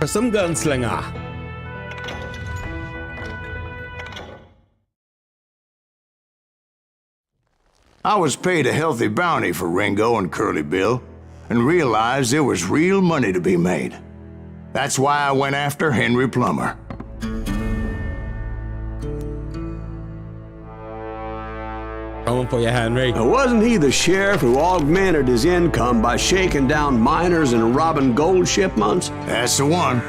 For some gunslinger. I was paid a healthy bounty for Ringo and Curly Bill, and realized there was real money to be made. That's why I went after Henry Plummer. Coming for you, Henry. Now, wasn't he the sheriff who augmented his income by shaking down miners and robbing gold shipments? That's the one.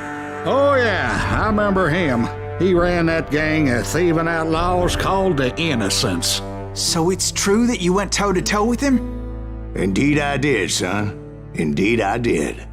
Oh, yeah, I remember him. He ran that gang of thieving outlaws called the Innocents. So it's true that you went toe-to-toe with him? Indeed I did, son. Indeed I did.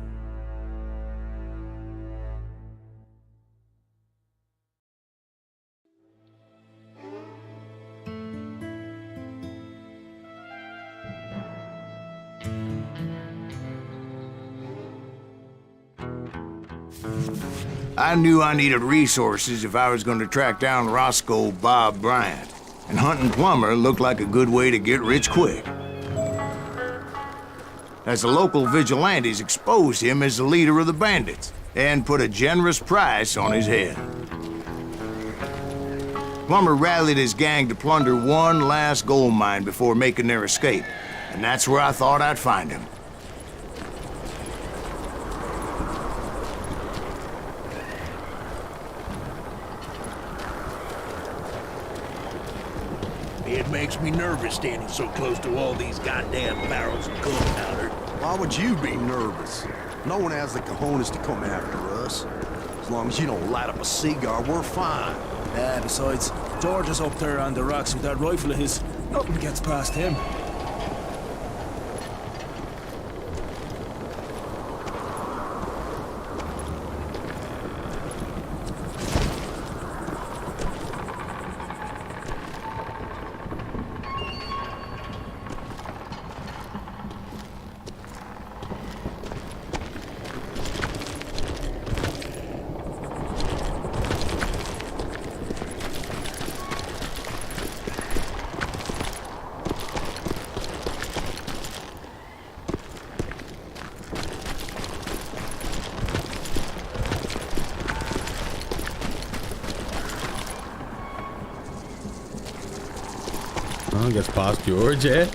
I knew I needed resources if I was going to track down Roscoe Bob Bryant, and hunting Plummer looked like a good way to get rich quick. As the local vigilantes exposed him as the leader of the bandits, and put a generous price on his head. Plummer rallied his gang to plunder one last gold mine before making their escape, and that's where I thought I'd find him. It makes me nervous standing so close to all these goddamn barrels of gunpowder. Why would you be nervous? No one has the cojones to come after us. As long as you don't light up a cigar, we're fine. Yeah, besides, George is up there on the rocks with that rifle of his. Nothing gets past him. Oh, gets past George, eh?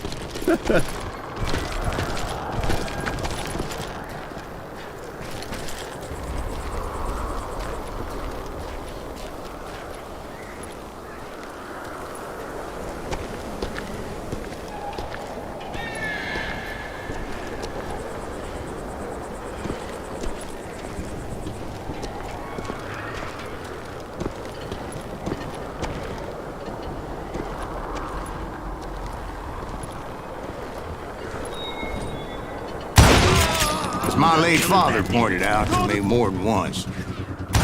As my late father pointed out to me more than once,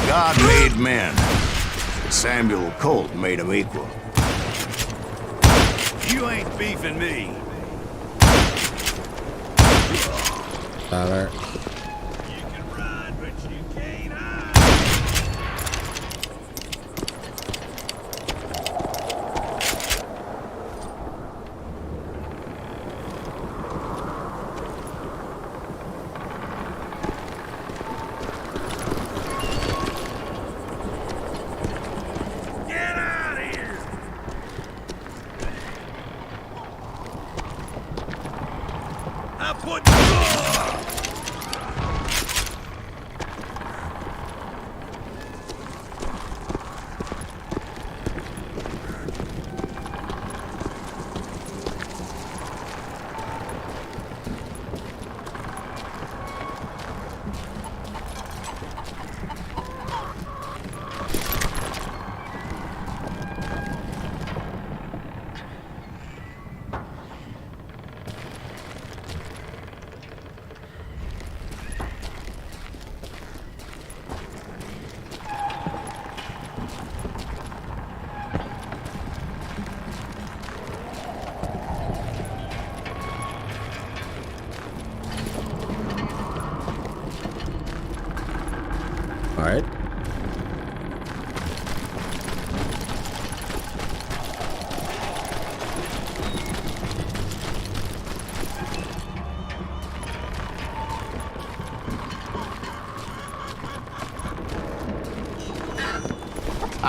God made men, but Samuel Colt made them equal. You ain't beefing me. Tyler. You can run, but you can't hide. Get out of here! I put... All right.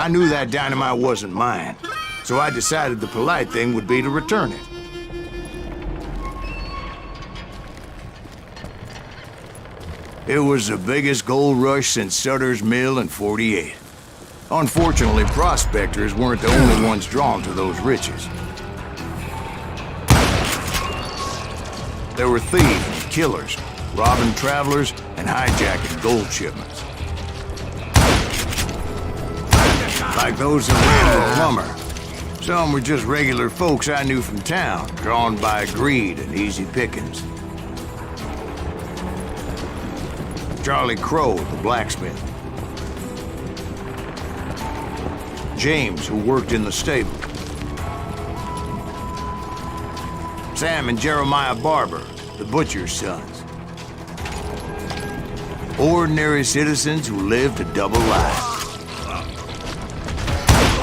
I knew that dynamite wasn't mine, so I decided the polite thing would be to return it. It was the biggest gold rush since Sutter's Mill in '48. Unfortunately, prospectors weren't the only ones drawn to those riches. There were thieves and killers, robbing travelers and hijacking gold shipments. Like those that ran the plumber. Some were just regular folks I knew from town, drawn by greed and easy pickings. Charlie Crow, the blacksmith. James, who worked in the stable. Sam and Jeremiah Barber, the butcher's sons. Ordinary citizens who lived a double life.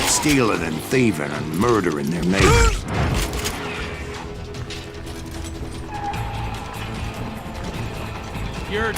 Stealing and thieving and murdering their neighbors. You're...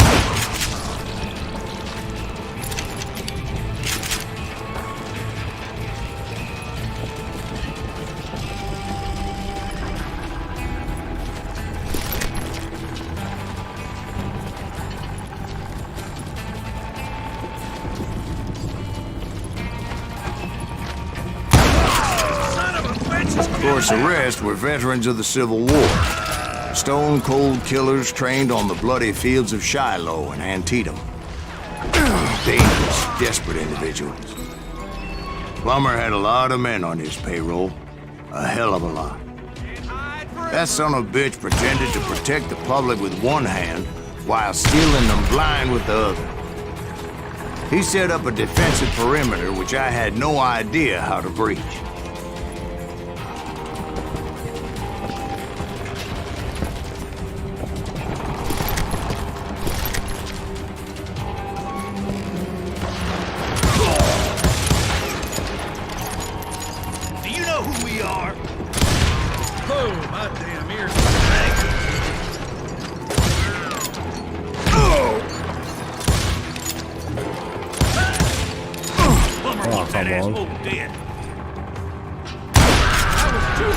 Of course, the rest were veterans of the Civil War. Stone-cold killers trained on the bloody fields of Shiloh and Antietam. Dangerous, desperate individuals. Plummer had a lot of men on his payroll. A hell of a lot. That son of a bitch pretended to protect the public with one hand while stealing them blind with the other. He set up a defensive perimeter which I had no idea how to breach.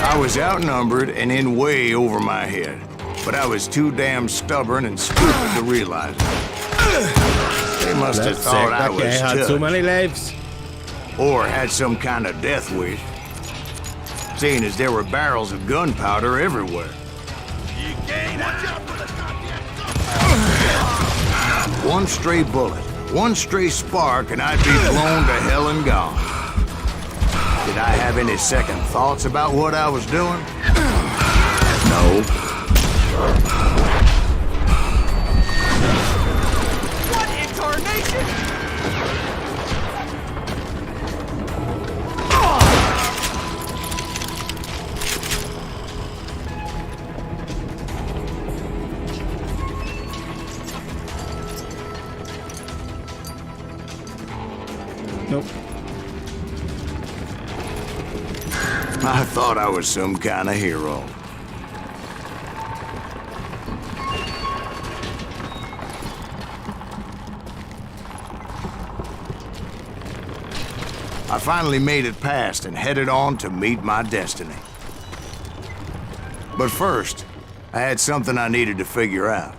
I was outnumbered and in way over my head, but I was too damn stubborn and stupid to realize it. They must have thought I was had so many lives. Or had some kind of death wish, seeing as there were barrels of gunpowder everywhere. One stray bullet, one stray spark, and I'd be blown to hell and gone. Did I have any second thoughts about what I was doing? No. What incarnation? Nope. I thought I was some kind of hero. I finally made it past and headed on to meet my destiny. But first, I had something I needed to figure out.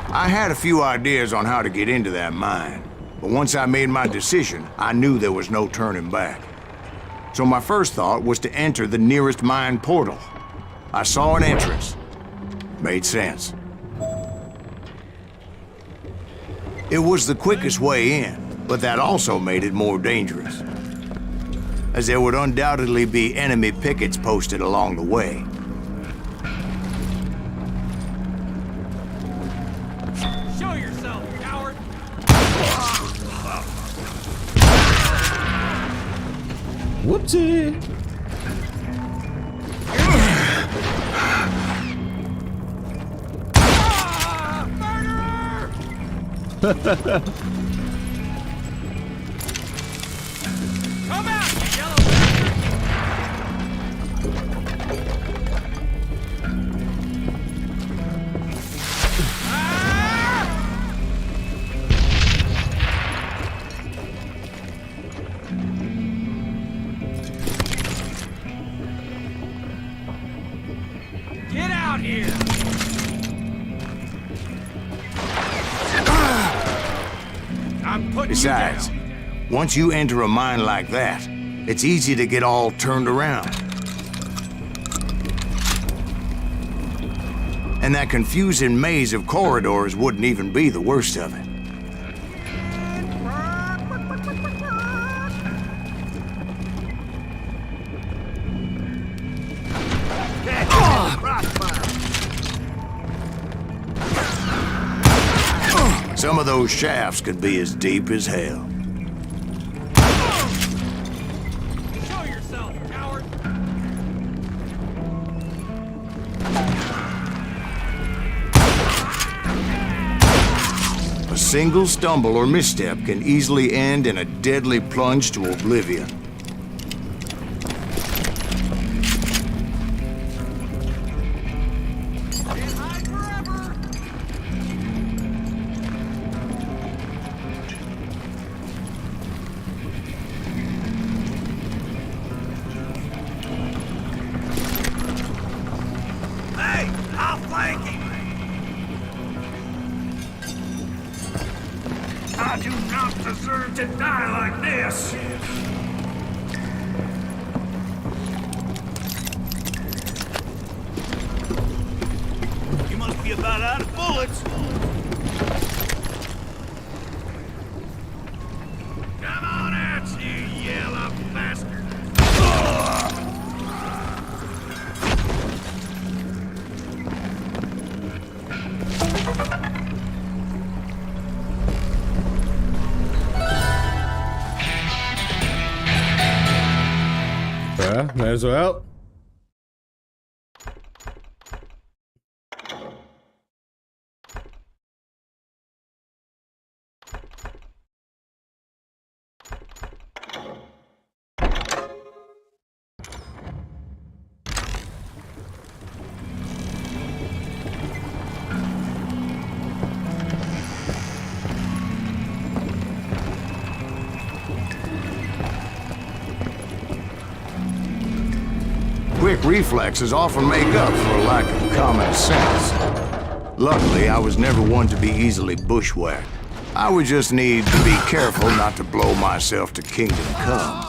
I had a few ideas on how to get into that mine, but once I made my decision, I knew there was no turning back. So my first thought was to enter the nearest mine portal. I saw an entrance. Made sense. It was the quickest way in, but that also made it more dangerous, as there would undoubtedly be enemy pickets posted along the way. Show yourself, coward! Whoopsie. Murderer! Come out, you yellow bastard! Besides, once you enter a mine like that, it's easy to get all turned around. And that confusing maze of corridors wouldn't even be the worst of it. Some of those shafts could be as deep as hell. Show yourself, coward! A single stumble or misstep can easily end in a deadly plunge to oblivion. I do not deserve to die like this! You must be about out of bullets! Come on out, you yellow bastard! Yeah, might as well. Quick reflexes often make up for a lack of common sense. Luckily, I was never one to be easily bushwhacked. I would just need to be careful not to blow myself to kingdom come.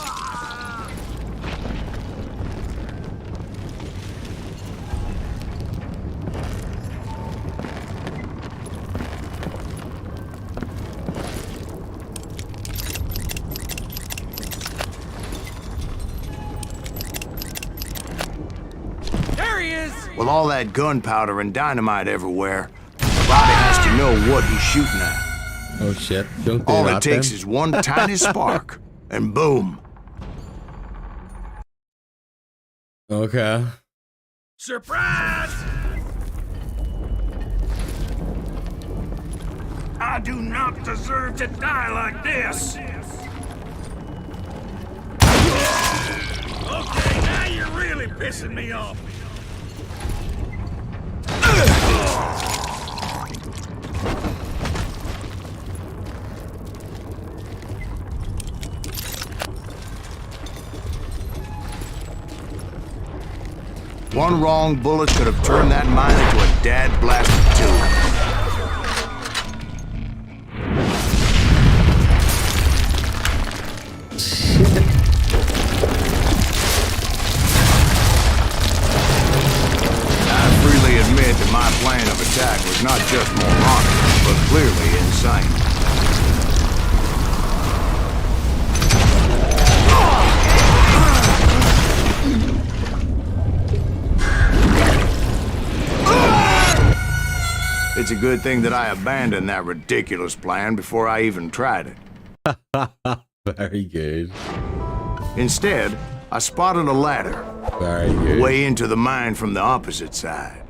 With all that gunpowder and dynamite everywhere, somebody has to know what he's shooting at. Oh shit. Don't do All that it takes then. is one tiny spark, and boom. Okay. Surprise! I do not deserve to die like this! Okay, now you're really pissing me off. One wrong bullet could have turned that mine into a dad-blasted tube. I freely admit that my plan of attack was not just moronic, but clearly insane. It's a good thing that I abandoned that ridiculous plan before I even tried it. Very good. Instead, I spotted a ladder Very good. way into the mine from the opposite side.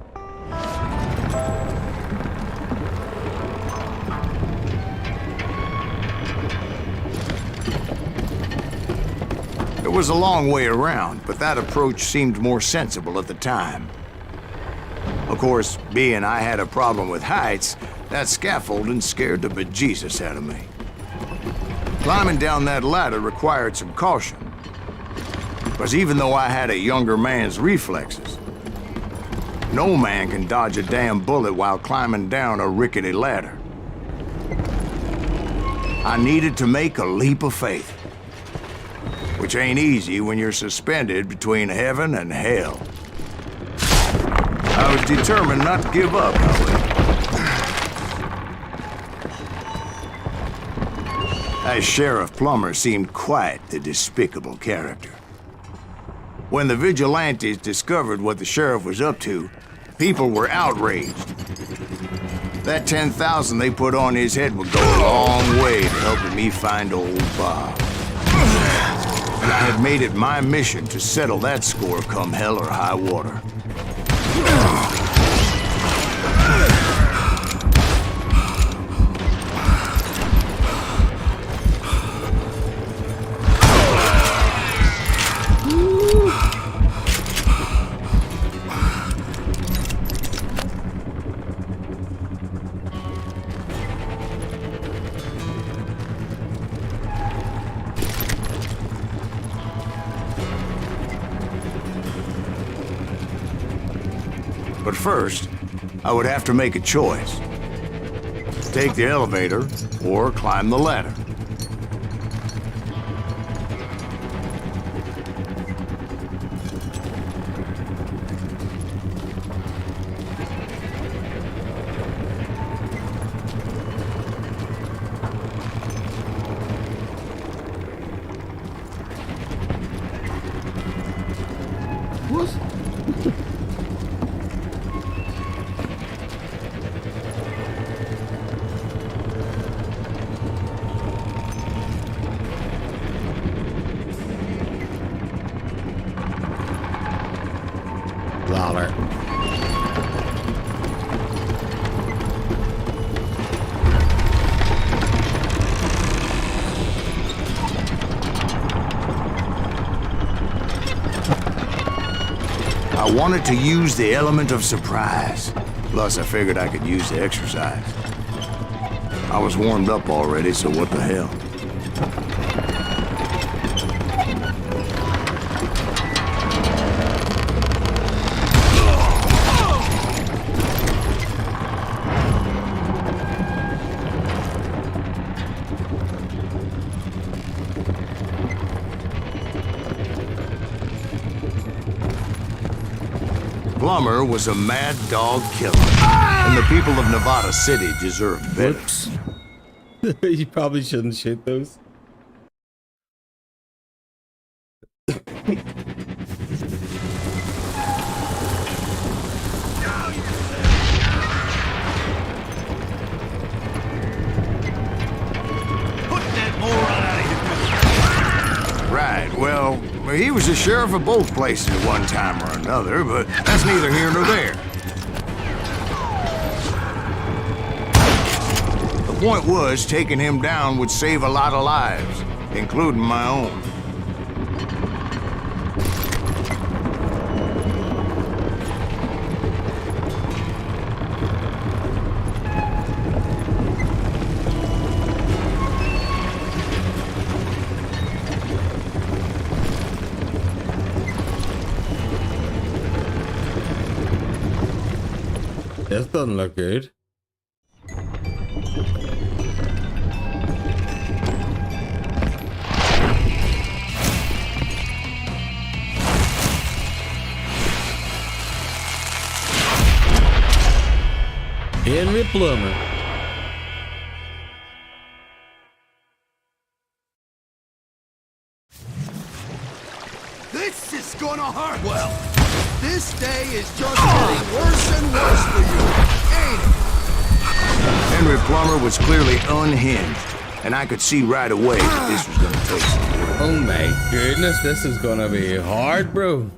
It was a long way around, but that approach seemed more sensible at the time. Of course, being I had a problem with heights, that scaffolding scared the bejesus out of me. Climbing down that ladder required some caution, because even though I had a younger man's reflexes, no man can dodge a damn bullet while climbing down a rickety ladder. I needed to make a leap of faith. Which ain't easy when you're suspended between heaven and hell. I was determined not to give up, however. As Sheriff Plummer seemed quite the despicable character. When the vigilantes discovered what the sheriff was up to, people were outraged. That 10,000 they put on his head would go a long way to helping me find old Bob. And I had made it my mission to settle that score come hell or high water. But first, I would have to make a choice. Take the elevator or climb the ladder. Lawler. I wanted to use the element of surprise. Plus, I figured I could use the exercise. I was warmed up already, so what the hell? Plummer was a mad dog killer, and the people of Nevada City deserved better. Whoops. You probably shouldn't shoot those. Right, well, he was the sheriff of both places at one time or another, but that's neither here nor there. The point was, taking him down would save a lot of lives, including my own. This doesn't look good. Henry Plummer. This is gonna hurt! Well, this day is just getting worse and worse for you, ain't it? Henry Plummer was clearly unhinged, and I could see right away that this was gonna take some work. Oh my goodness, this is gonna be hard, bro.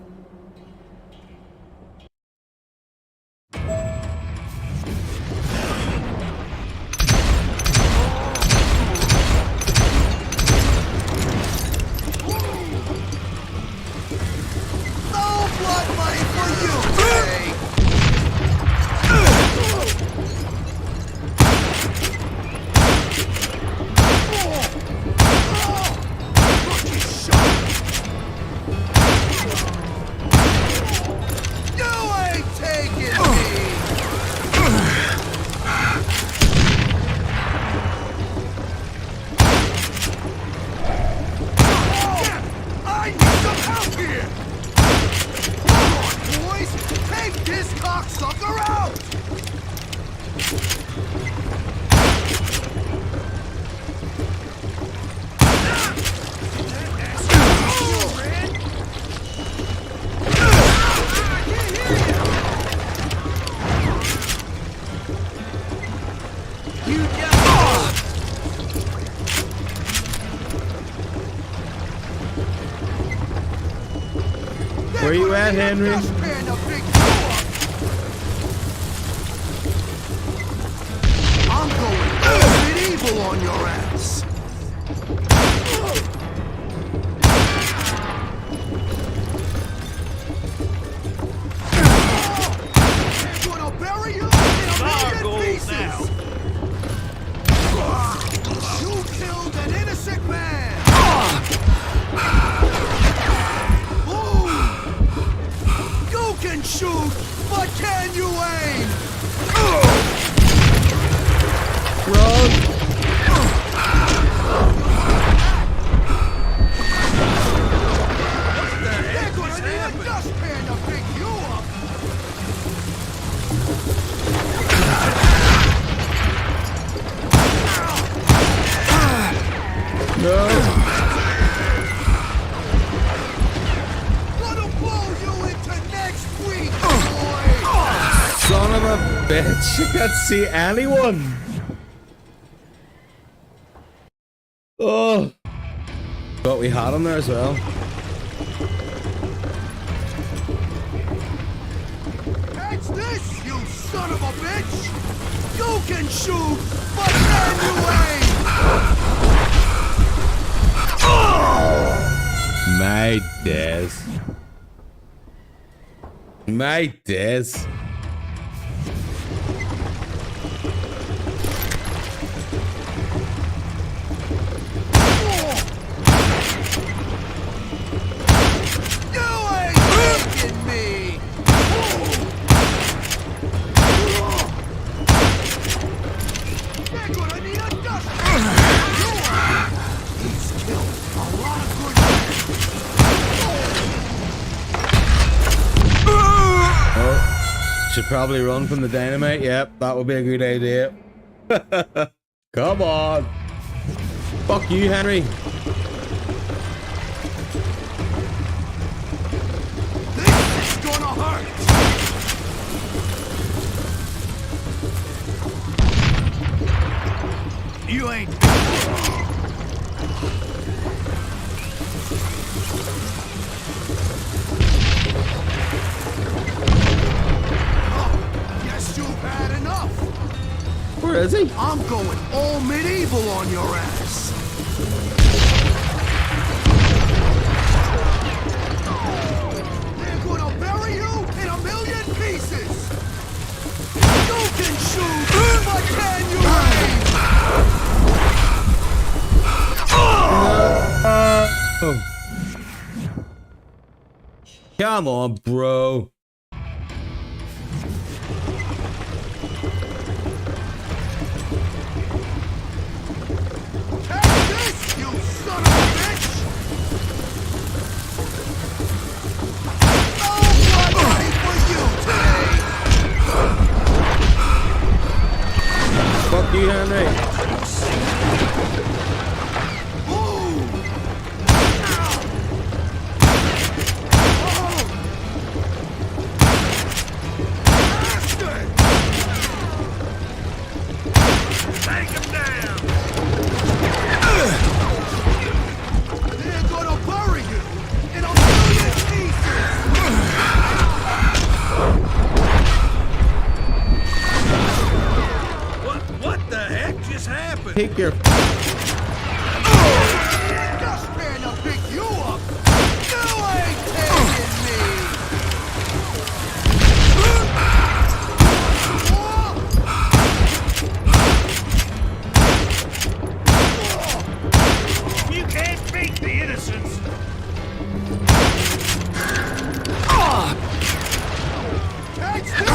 Where you at, Henry? I'm going medieval on your ass. I'm gonna bury you in a million pieces. You killed an innocent man. You can shoot, but can you aim? Run! They're gonna need a dustpan to pick you up. No! Gonna blow you into next week, boy. Son of a bitch! You can't see anyone. Oh! But we had him there as well. Catch this, you son of a bitch! You can shoot, but can you aim? My days. My days. You ain't taking me! They're gonna need a dustpan! He's killed a lot of good Oh, should probably run from the dynamite. Yep, that would be a good idea. Come on. Fuck you, Henry. This is gonna hurt! You ain't... Guess you've had enough! Where is he? I'm going all medieval on your ass! They're gonna bury you in a million pieces! You can shoot, but can you aim? Oh. Come on, bro. Take this, you son of a bitch! Nobody for you today! Fuck you, Henry. Take him down! They're gonna bury you in a million pieces! What the heck just happened? Take your. Dustpan to pick you up! You ain't taking me! You can't beat the innocents! Catch this,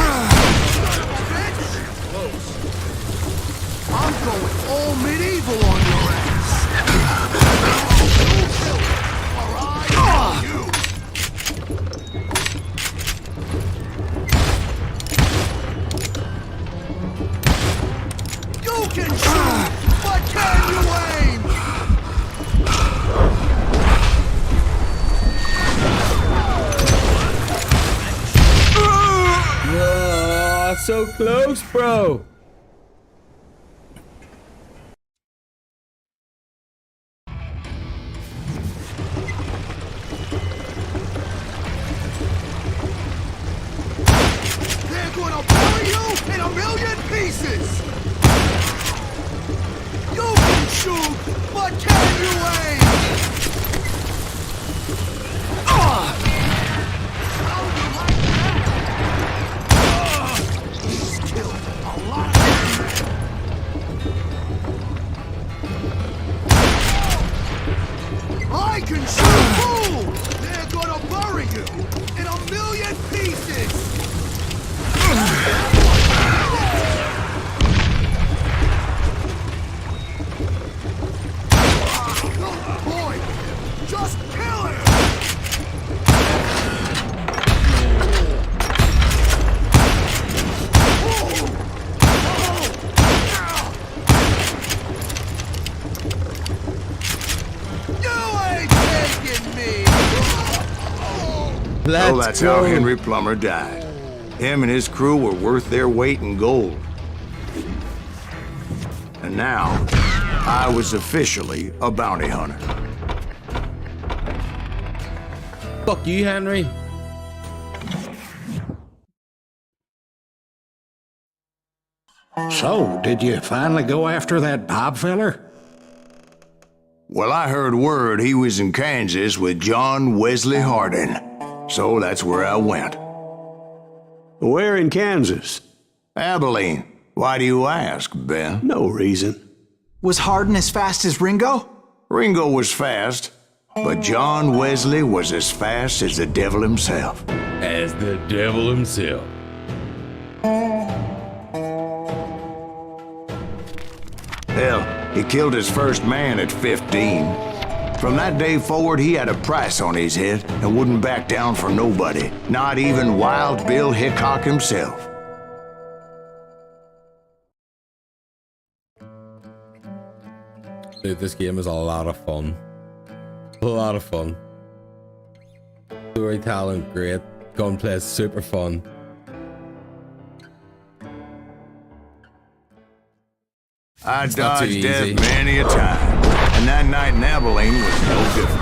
son of a bitch! Close. I'm going all medieval on your ass! You kill it, or I kill you! You can shoot, but can you aim? Oh, so close, bro. shoot, but can you aim? How do you like that? He's killed a lot of I can shoot too! They're gonna bury you in a million pieces! Boy, just kill him! So that's how Henry Plummer died. Him and his crew were worth their weight in gold. And now, I was officially a bounty hunter. Fuck you, Henry. So, did you finally go after that Bob feller? Well, I heard word he was in Kansas with John Wesley Hardin. So that's where I went. Where in Kansas? Abilene. Why do you ask, Ben? No reason. Was Hardin as fast as Ringo? Ringo was fast, but John Wesley was as fast as the devil himself. As the devil himself. Hell, he killed his first man at 15. From that day forward, he had a price on his head and wouldn't back down for nobody, not even Wild Bill Hickok himself. Dude, this game is a lot of fun. A lot of fun. Storytelling, great. Gunplay is super fun. I It's not too dodged death easy. many a time, and that night in Abilene was no different.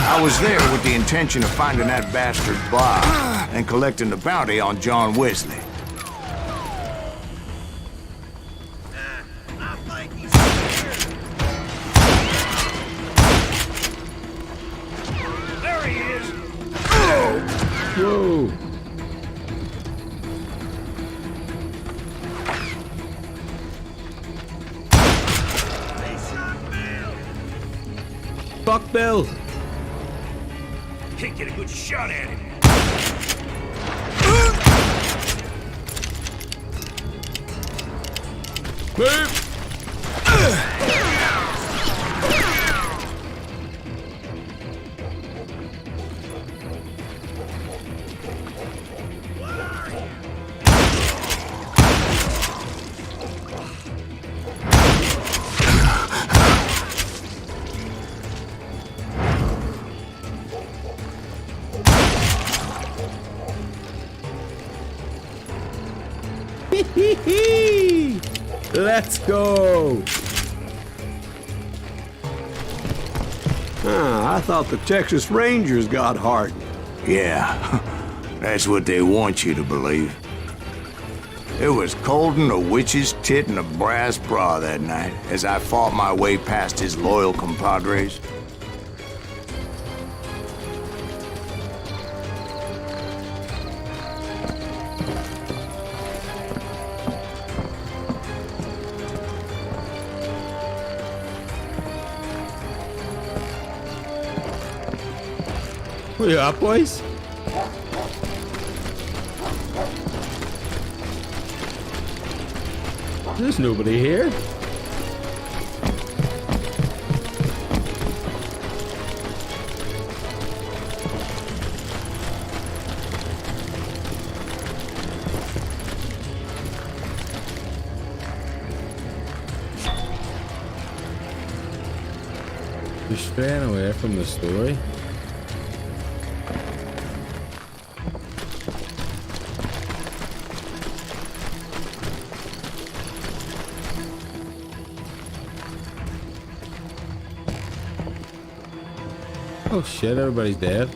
I was there with the intention of finding that bastard Bob and collecting the bounty on John Wesley. There he is! Whoa. Fuck Bill. Can't get a good shot at him. Move. Let's go. I thought the Texas Rangers got Hardin. Yeah, that's what they want you to believe. It was cold in a witch's tit and a brass bra that night as I fought my way past his loyal compadres. Where you at, boys? There's nobody here. You're straying away from the story. Oh shit, everybody's dead.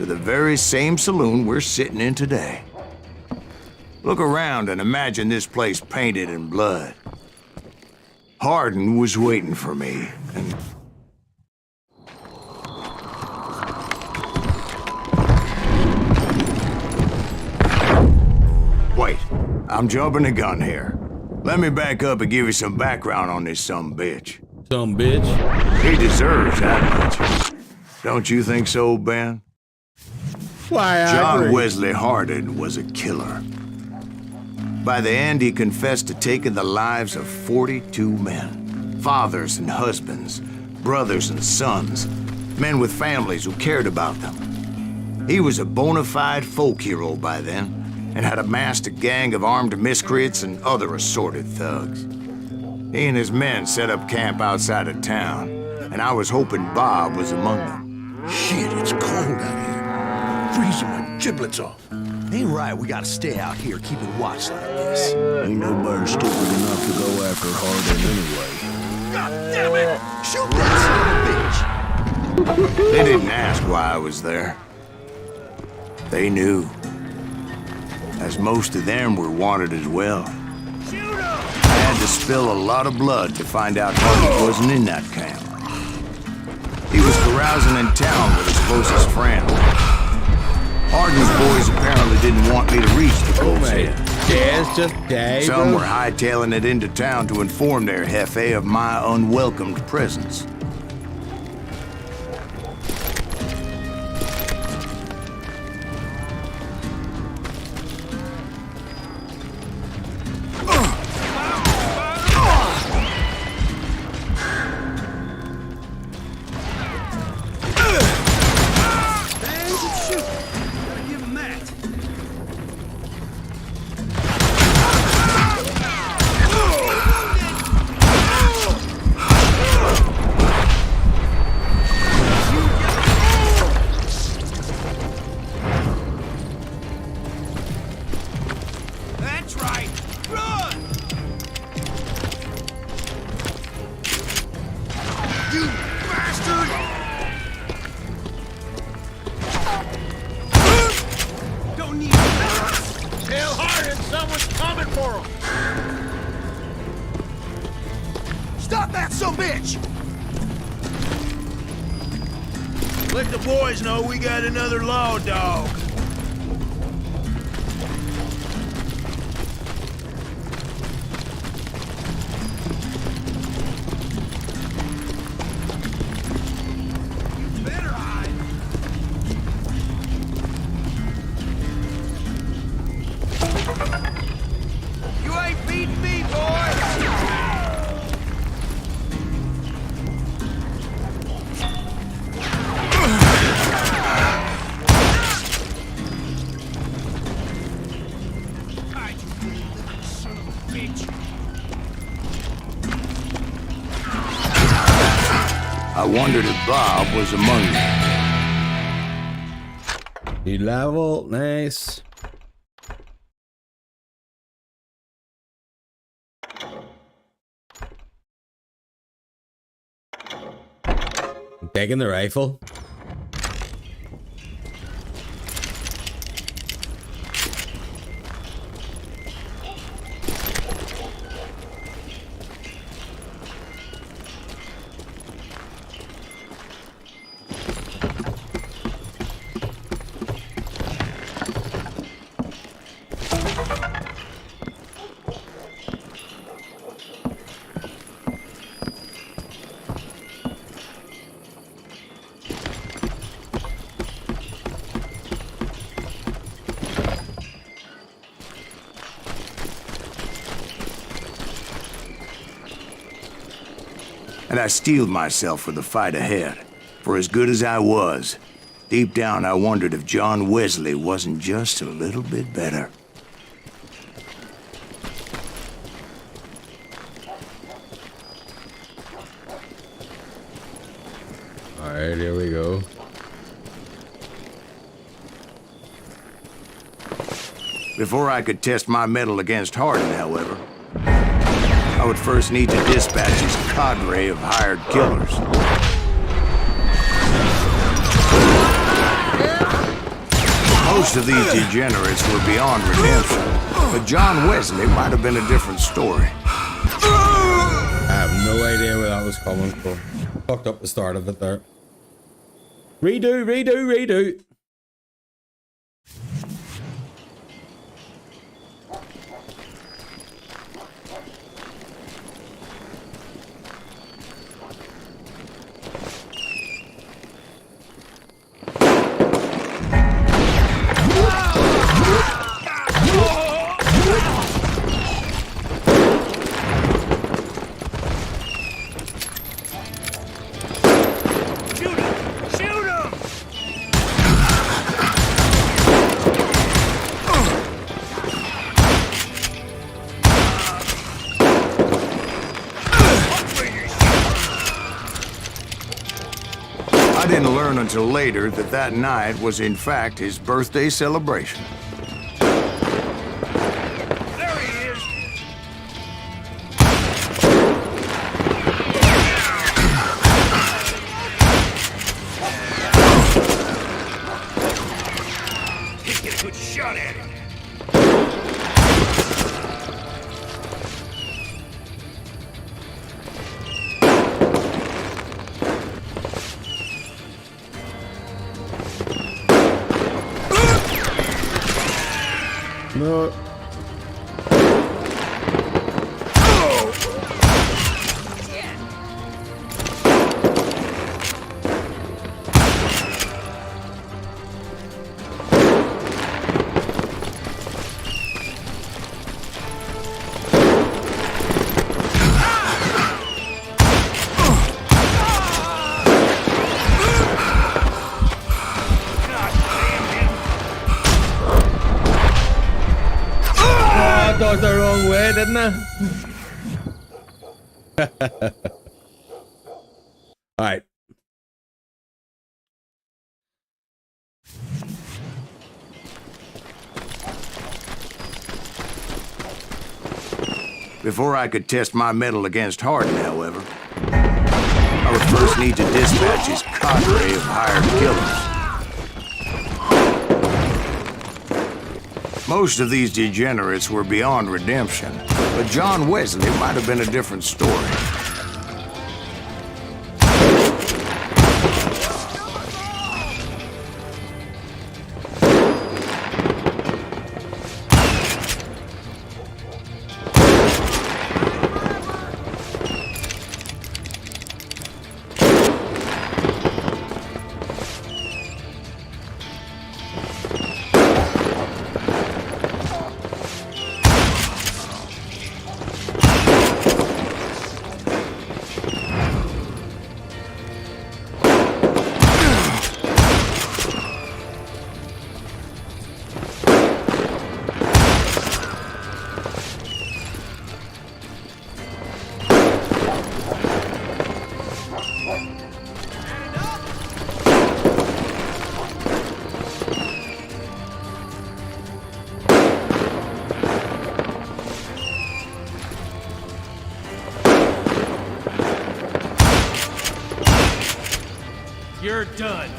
the very same saloon we're sitting in today. Look around and imagine this place painted in blood. Hardin was waiting for me, and... Wait, I'm jumping the gun here. Let me back up and give you some background on this sumbitch. Some bitch. He deserves that much. Don't you think so, Ben? Why, I John agree. Wesley Hardin was a killer. By the end, he confessed to taking the lives of 42 men. Fathers and husbands, brothers and sons, men with families who cared about them. He was a bona fide folk hero by then, and had amassed a gang of armed miscreants and other assorted thugs. He and his men set up camp outside of town, and I was hoping Bob was among them. Shit, it's cold out here. Freezing my giblets off. Ain't right, we gotta stay out here keeping watch like this. Ain't nobody stupid enough to go after Hardin anyway. God damn it! Shoot that son of a bitch! They didn't ask why I was there. They knew. As most of them were wanted as well. I had to spill a lot of blood to find out Hardin wasn't in that camp. He was carousing in town with his closest friend. Hardin's boys apparently didn't want me to reach the Colt's head. Yes, just die, Some bro. were hightailing it into town to inform their jefe of my unwelcomed presence. Stop that sumbitch! Let the boys know we got another law dog. You better hide. You ain't beating me, boy! I wondered if Bob was among them. New level, nice. I'm taking the rifle. And I steeled myself for the fight ahead. For as good as I was, deep down I wondered if John Wesley wasn't just a little bit better. Alright, here we go. Before I could test my mettle against Hardin, however, I would first need to dispatch his cadre of hired killers. Most of these degenerates were beyond redemption, but John Wesley might have been a different story. I have no idea where that was coming from. Fucked up the start of it there. Redo, redo, redo. I didn't learn until later that that night was in fact his birthday celebration. There he is! Let's get a good shot at him. No. Dodged the wrong way, didn't I? All right. Before I could test my mettle against Hardin, however, I would first need to dispatch his cadre of hired killers. Most of these degenerates were beyond redemption, but John Wesley might have been a different story. You're done.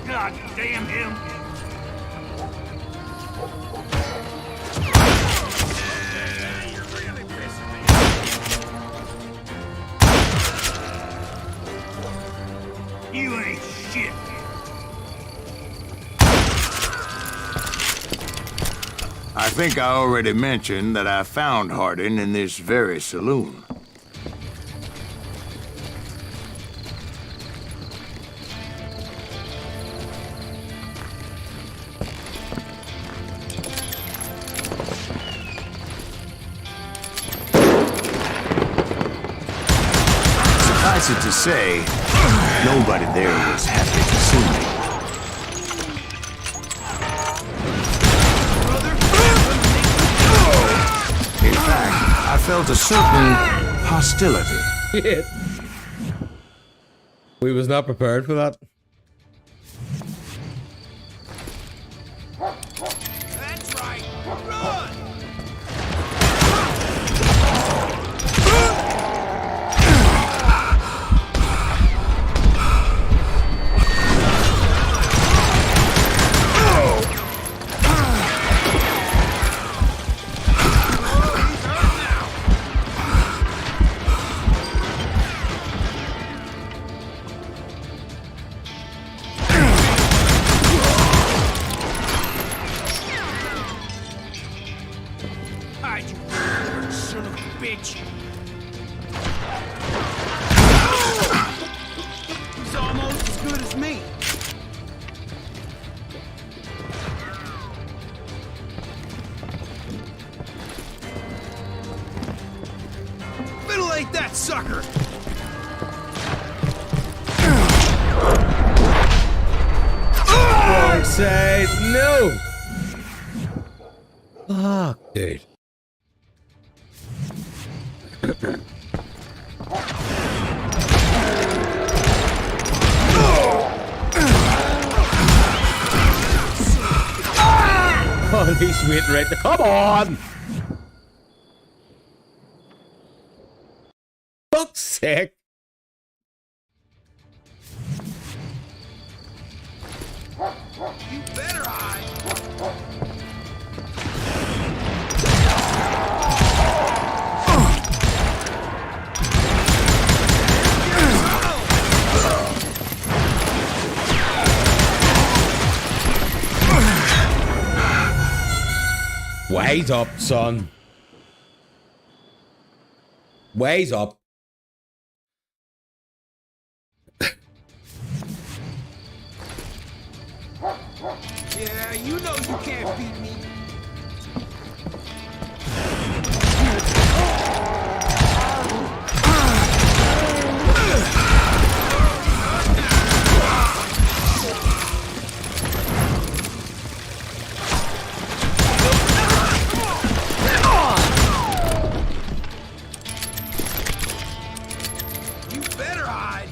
God damn him! You're really pissing me off. You ain't shit. I think I already mentioned that I found Hardin in this very saloon. suffice it to say, nobody there was happy to see me. In fact, I felt a certain hostility. Shit. We was not prepared for that. That's right. Run! Ventilate that sucker! Wrong side, no! Fuck, dude. Oh, he's waiting right there. Come on! Fuck's sake! You better hide! Wait up, son. Wait up. Yeah, you know you can't beat me. You better hide.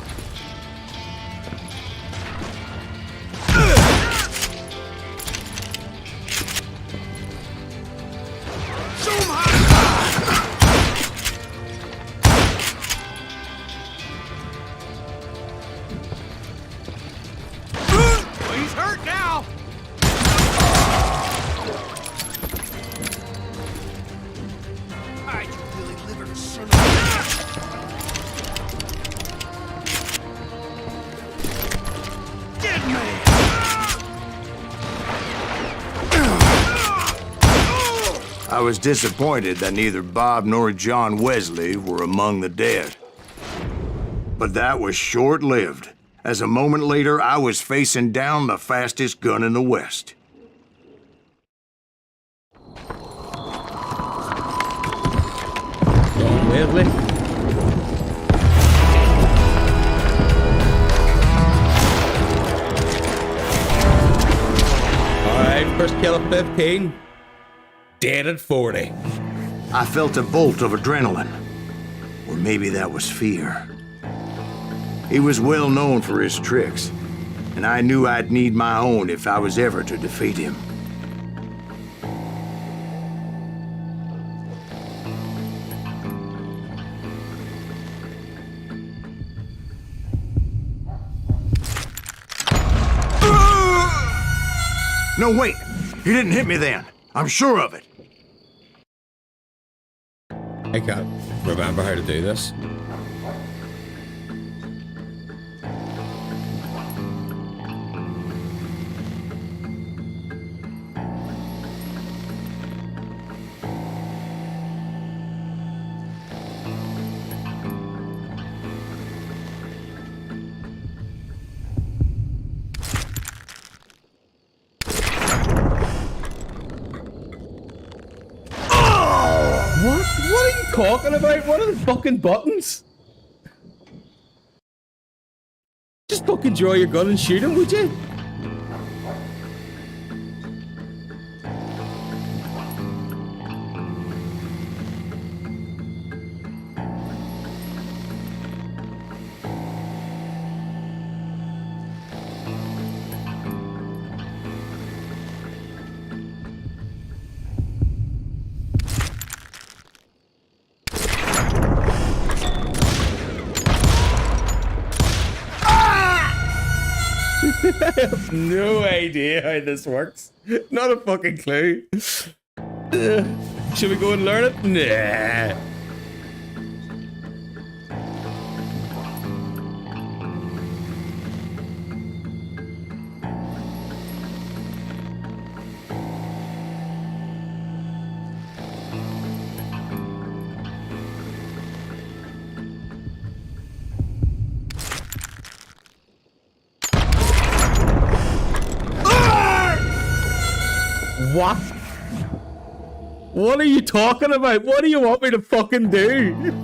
Show 'em how to well, he's hurt now. Hide, you dilly-livered son of a... Dead man! I was disappointed that neither Bob nor John Wesley were among the dead. But that was short-lived, as a moment later I was facing down the fastest gun in the West. John Wesley. Alright, first kill of 15. Dead at 40. I felt a bolt of adrenaline. Or maybe that was fear. He was well known for his tricks, and I knew I'd need my own if I was ever to defeat him. No, wait! He didn't hit me then. I'm sure of it. I can't remember how to do this. What are you talking about? What are the fucking buttons? Just fucking draw your gun and shoot him, would you? I have no idea how this works. Not a fucking clue. Should we go and learn it? Nah. What? What are you talking about? What do you want me to fucking do?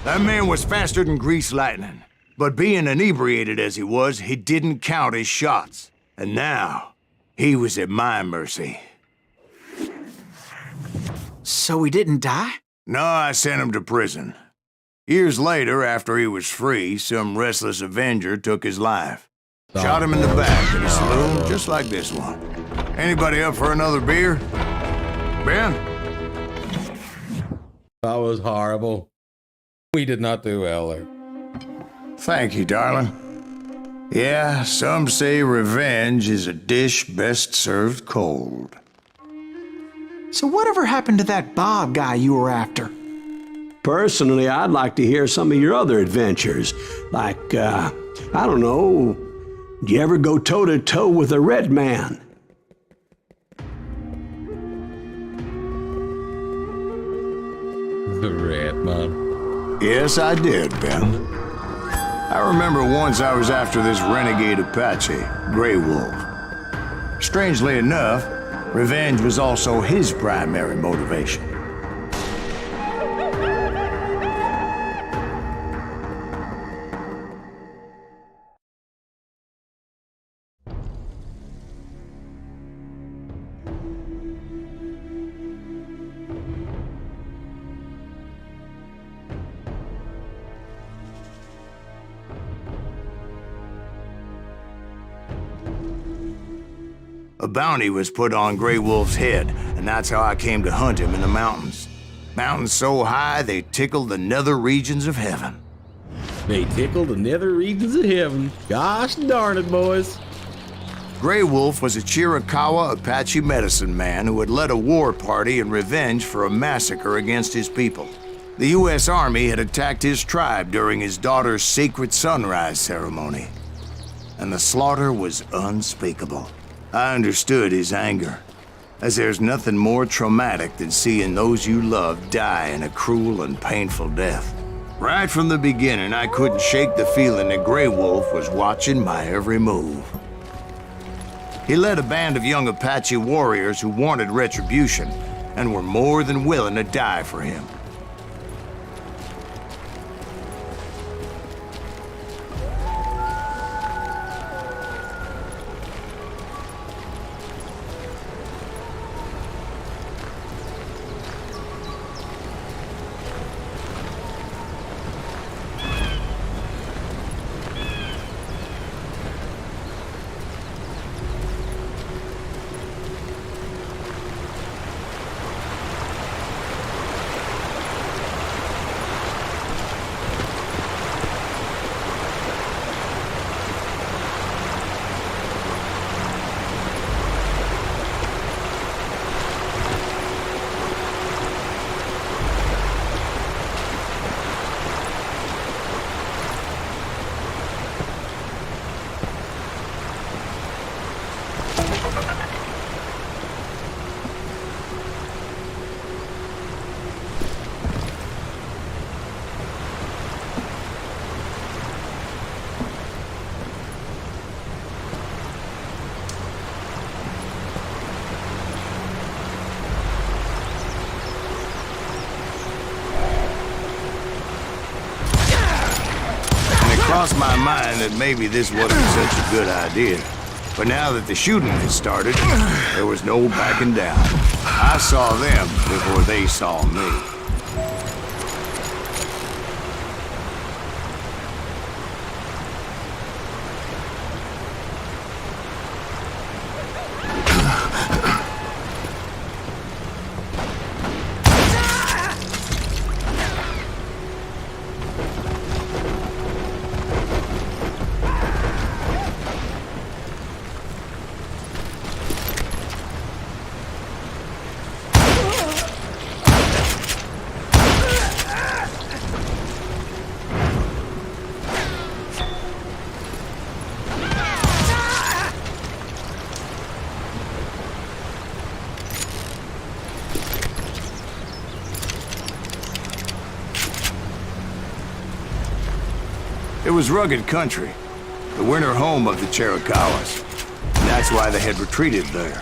That man was faster than greased lightning. But being inebriated as he was, he didn't count his shots. And now, he was at my mercy. So he didn't die? No, I sent him to prison. Years later, after he was free, some restless Avenger took his life. Shot him in the back in a saloon just like this one. Anybody up for another beer? Ben? That was horrible. We did not do well there. Thank you, darling. Yeah, some say revenge is a dish best served cold. So whatever happened to that Bob guy you were after? Personally, I'd like to hear some of your other adventures. Like, I don't know, did you ever go toe-to-toe with a red man? The red man. Yes, I did, Ben. I remember once I was after this renegade Apache, Grey Wolf. Strangely enough, revenge was also his primary motivation. A bounty was put on Grey Wolf's head, and that's how I came to hunt him in the mountains. Mountains so high they tickled the nether regions of heaven. They tickled the nether regions of heaven. Gosh darn it, boys. Grey Wolf was a Chiricahua Apache medicine man who had led a war party in revenge for a massacre against his people. The U.S. Army had attacked his tribe during his daughter's sacred sunrise ceremony, and the slaughter was unspeakable. I understood his anger, as there's nothing more traumatic than seeing those you love die in a cruel and painful death. Right from the beginning, I couldn't shake the feeling that Grey Wolf was watching my every move. He led a band of young Apache warriors who wanted retribution and were more than willing to die for him. crossed my mind that maybe this wasn't such a good idea. But now that the shooting had started, there was no backing down. I saw them before they saw me. It was rugged country, the winter home of the Chiricahuas, and that's why they had retreated there.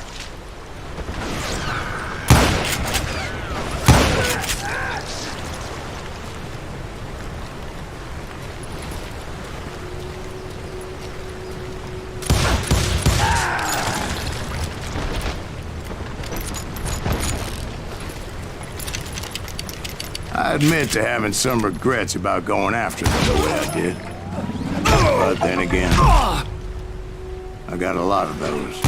I admit to having some regrets about going after them the way I did. But then again, I got a lot of those.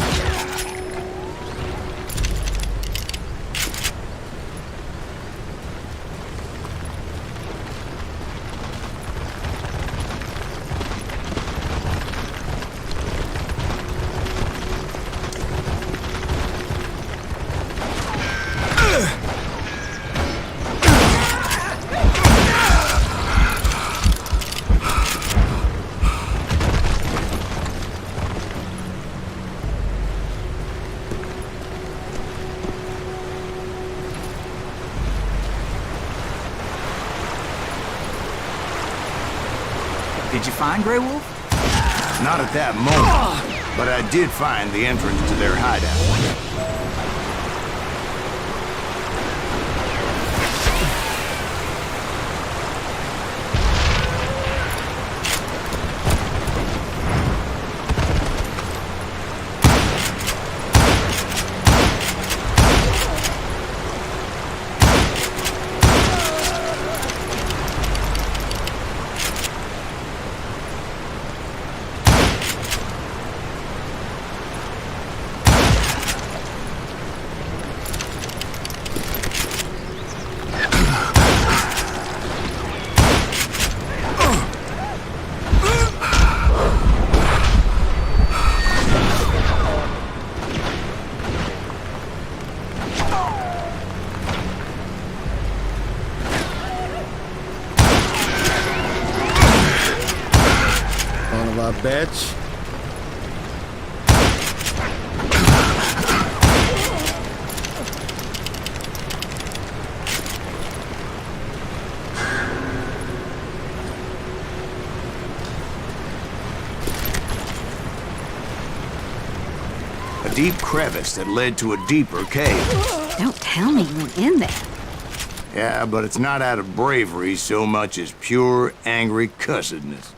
Did you find Grey Wolf? Not at that moment, but I did find the entrance to their hideout. Bitch. A deep crevice that led to a deeper cave. Don't tell me you went in there. Yeah, but it's not out of bravery so much as pure, angry cussedness.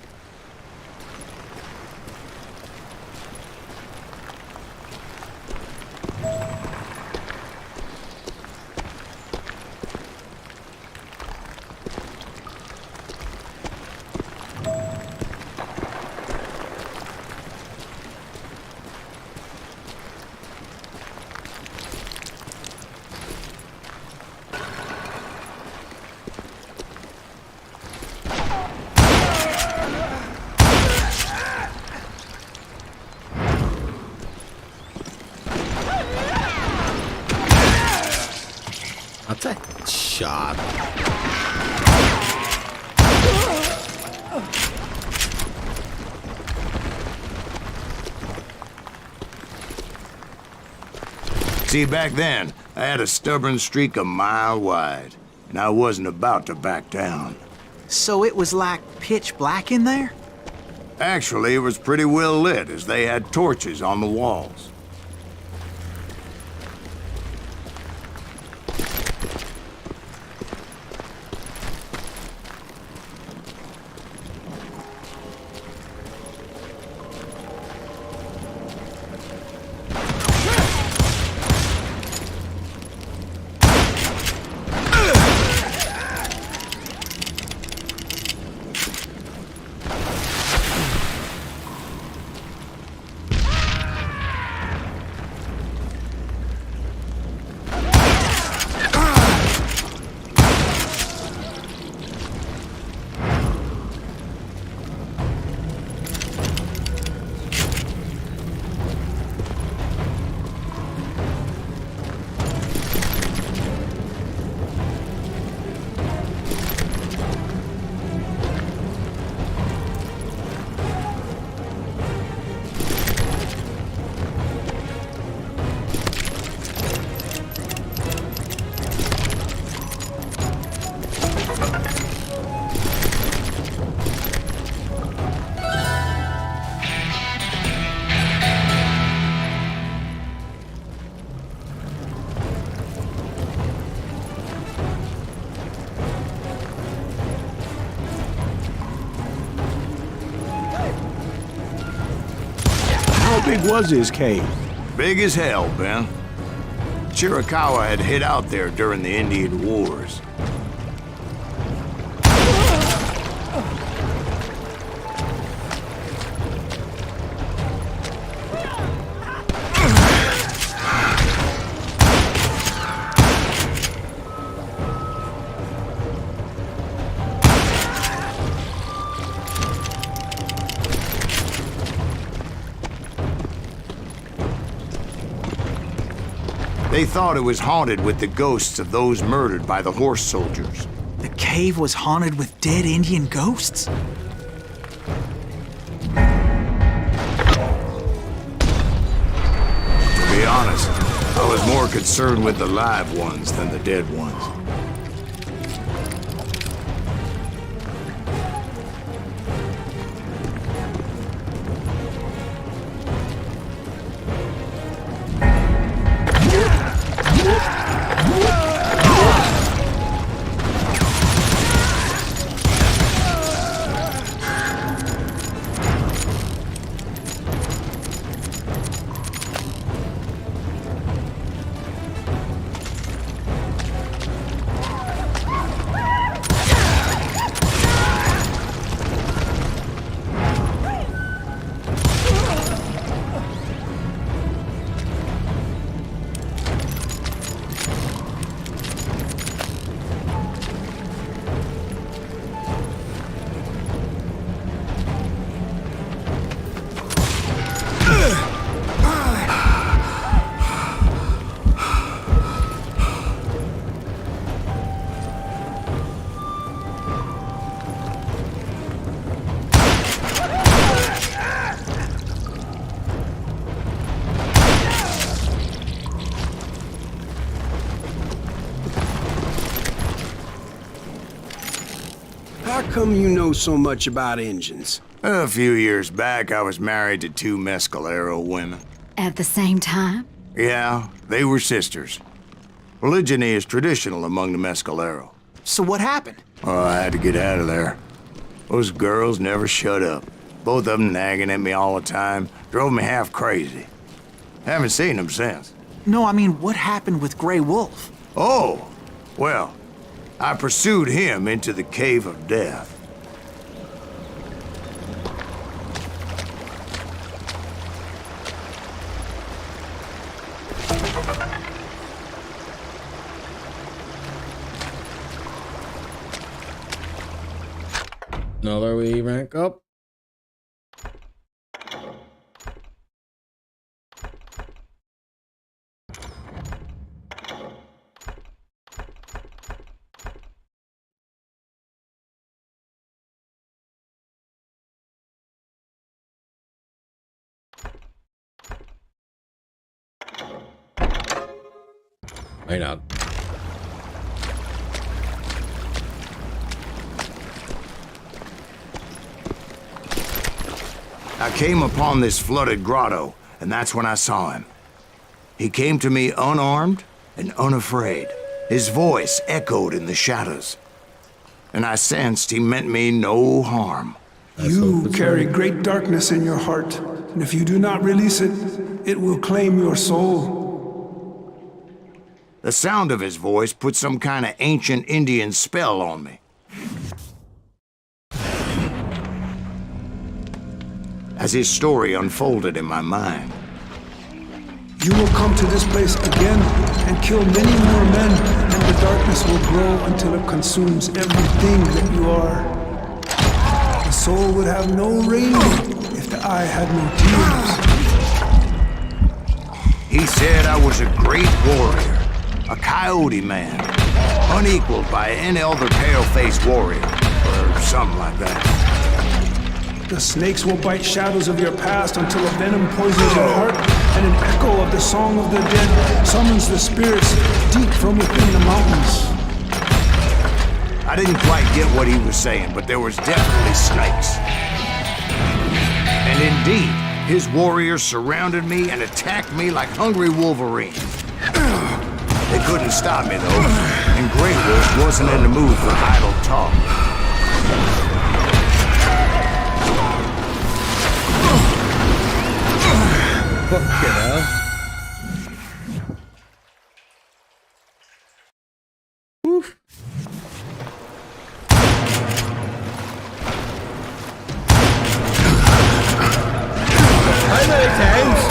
I'll take a shot. See, back then, I had a stubborn streak a mile wide, and I wasn't about to back down. So it was like pitch black in there? Actually, it was pretty well lit, as they had torches on the walls. big was his cave? Big as hell, Ben. Chiricahua had hid out there during the Indian Wars. They thought it was haunted with the ghosts of those murdered by the horse soldiers. The cave was haunted with dead Indian ghosts? To be honest, I was more concerned with the live ones than the dead ones. How come you know so much about engines? A few years back, I was married to 2 Mescalero women. At the same time? Yeah, they were sisters. Polygyny is traditional among the Mescalero. So what happened? Oh, I had to get out of there. Those girls never shut up. Both of them nagging at me all the time. Drove me half crazy. Haven't seen them since. No, I mean, what happened with Grey Wolf? Oh, well, I pursued him into the Cave of Death. Another wee rank up. Why not? I came upon this flooded grotto, and that's when I saw him. He came to me unarmed and unafraid. His voice echoed in the shadows, and I sensed he meant me no harm. You carry great darkness in your heart, and if you do not release it, it will claim your soul. The sound of his voice put some kind of ancient Indian spell on me. As his story unfolded in my mind, You will come to this place again and kill many more men, and the darkness will grow until it consumes everything that you are. The soul would have no reign if the eye had no tears. he said I was a great warrior, a coyote man, unequaled by any other pale-faced warrior, or something like that. The snakes will bite shadows of your past until a venom poisons your heart, and an echo of the song of the dead summons the spirits deep from within the mountains. I didn't quite get what he was saying, but there was definitely snakes. And indeed, his warriors surrounded me and attacked me like hungry wolverines. They couldn't stop me, though, and Grey Wolf wasn't in the mood for idle talk. Fucking hell. Oof. How many times?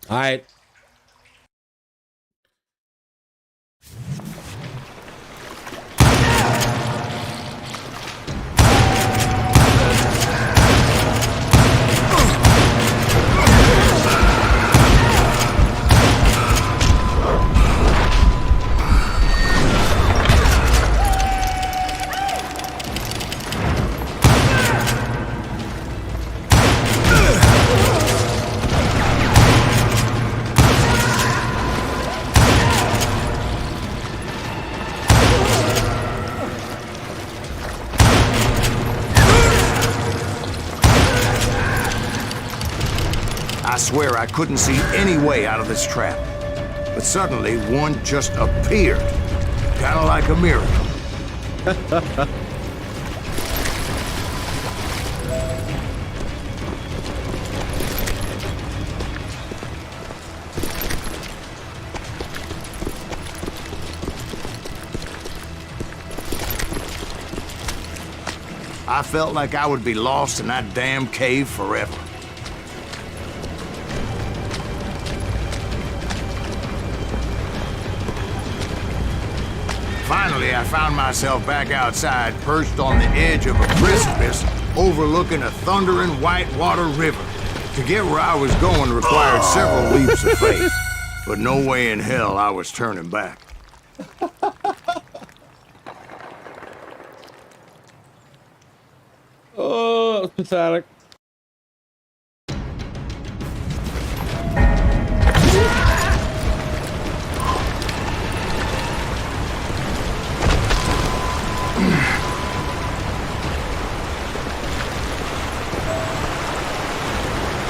Alright. I swear I couldn't see any way out of this trap. But suddenly, one just appeared. Kinda like a miracle. I felt like I would be lost in that damn cave forever. Finally, I found myself back outside, perched on the edge of a precipice, overlooking a thundering whitewater river. To get where I was going required several leaps of faith, but no way in hell I was turning back. Oh, that's pathetic.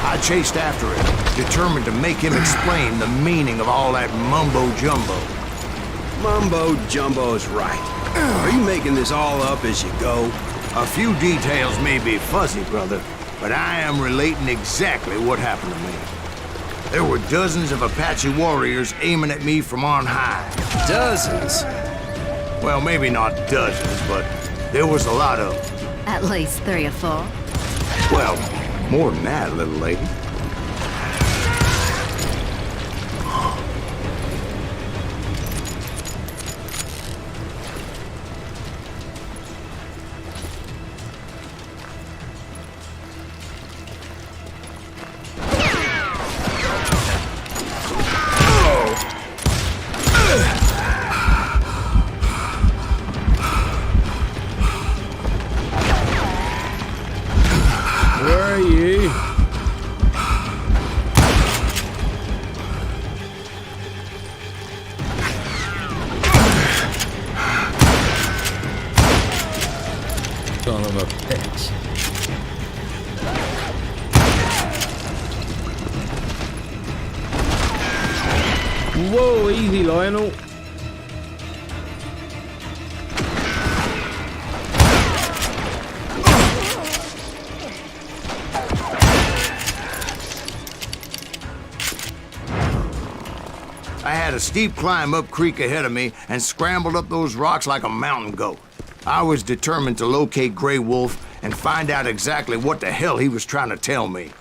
I chased after him, determined to make him explain the meaning of all that mumbo-jumbo. Mumbo-jumbo's right. Are you making this all up as you go? A few details may be fuzzy, brother, but I am relating exactly what happened to me. There were dozens of Apache warriors aiming at me from on high. Dozens? Well, maybe not dozens, but there was a lot of them. At least 3 or 4. Well, more than that, little lady. Where are you? Son of a bitch. Whoa, easy, Lionel. I had a steep climb up creek ahead of me and scrambled up those rocks like a mountain goat. I was determined to locate Grey Wolf and find out exactly what the hell he was trying to tell me.